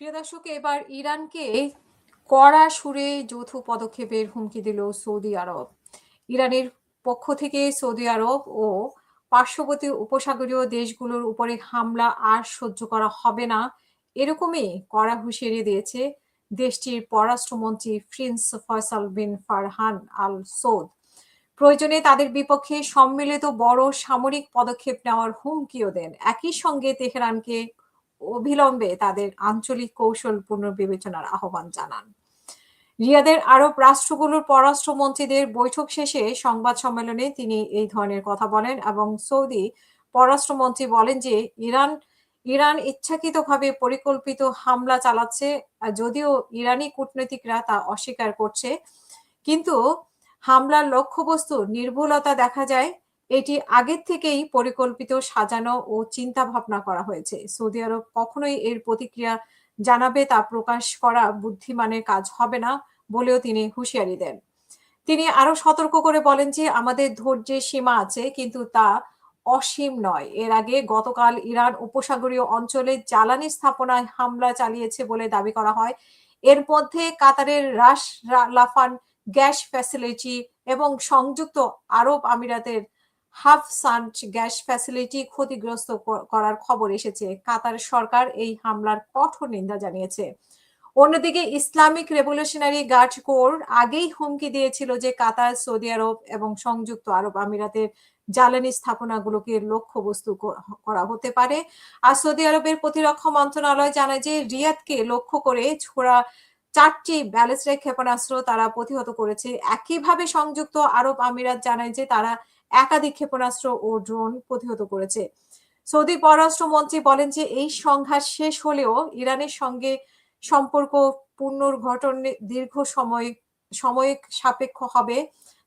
প্রিয় দর্শক, এবার ইরানকে কড়া সুরে যৌথ পদক্ষেপের হুমকি দিল সৌদি আরব। ইরানের পক্ষ থেকে সৌদি আরব ও পার্শ্ববর্তী উপসাগরীয় দেশগুলোর উপরে হামলা আর সহ্য করা হবে না, এরকমই কড়া হুঁশিয়ারি দিয়েছে দেশটির পররাষ্ট্রমন্ত্রী প্রিন্স ফয়সাল বিন ফারহান আল সৌদ। প্রয়োজনে তাদের বিপক্ষে সম্মিলিত বড় সামরিক পদক্ষেপ নেওয়ার হুমকিও দেন। একই সঙ্গে তেহরানকে অবিলম্বে তাদের আঞ্চলিক কৌশল পুনর্বিবেচনার আহ্বান জানান। রিয়াদের আরব রাষ্ট্রগুলোর পররাষ্ট্রমন্ত্রীদের বৈঠক শেষে সংবাদ সম্মেলনে তিনি এই ধরনের কথা বলেন এবং সৌদি পররাষ্ট্রমন্ত্রী বলেন যে ইরান ইচ্ছাকৃতভাবে পরিকল্পিত হামলা চালাচ্ছে, যদিও ইরানি কূটনীতিকরা তা অস্বীকার করছে। কিন্তু হামলার লক্ষ্যবস্তু নির্ভুলতা দেখা যায়। এটি আগের থেকেই পরিকল্পিত, সাজানো ও চিন্তা ভাবনা করা হয়েছে। সৌদি আরব কখনোই এর প্রতিক্রিয়া জানাবে তা প্রকাশ করা বুদ্ধিমানের কাজ হবে না বলেও তিনি হুঁশিয়ারি দেন। তিনি আরো সতর্ক করে বলেন যে আমাদের ধৈর্যের সীমা আছে, কিন্তু তা অসীম নয়। এর আগে গতকাল ইরান উপসাগরীয় অঞ্চলে জ্বালানি স্থাপনায় হামলা চালিয়েছে বলে দাবি করা হয়। এর মধ্যে কাতারের রাস লাফান গ্যাস ফ্যাসিলিটি এবং সংযুক্ত আরব আমিরাতের হাফসান্ট গ্যাস ফ্যাসিলিটি ক্ষতিগ্রস্ত করার খবর এসেছে। কাতার সরকার এই হামলার কঠোর নিন্দা জানিয়েছে। অন্যদিকে ইসলামিক রেভলিউশনারি গার্ড কোর আগেই হুমকি দিয়েছিল যে কাতার, সৌদি আরব এবং সংযুক্ত আরব আমিরাতের জ্বালানি স্থাপনাগুলোকে লক্ষ্যবস্তু করা হতে পারে। আর সৌদি আরবের প্রতিরক্ষা মন্ত্রণালয় জানায় যে রিয়াদকে লক্ষ্য করে ছোড়া 4টি ব্যালিস্টিক ক্ষেপণাস্ত্র তারা প্রতিহত করেছে। একইভাবে সংযুক্ত আরব আমিরাত জানায় যে তারা একাধিক ক্ষেপণাস্ত্র ও ড্রোন প্রতিহত করেছে। সৌদি পররাষ্ট্রমন্ত্রী বলেন যে এই সংঘাত শেষ হলেও ইরানের সঙ্গে সম্পর্ক পুনর্গঠনে দীর্ঘ সাময়িক সাপেক্ষ হবে,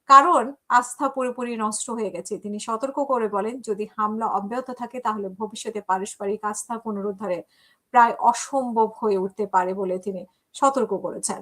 কারণ আস্থা পুরোপুরি নষ্ট হয়ে গেছে। তিনি সতর্ক করে বলেন, যদি হামলা অব্যাহত থাকে তাহলে ভবিষ্যতে পারস্পরিক আস্থা পুনরুদ্ধারে প্রায় অসম্ভব হয়ে উঠতে পারে বলে তিনি সতর্ক করেছেন।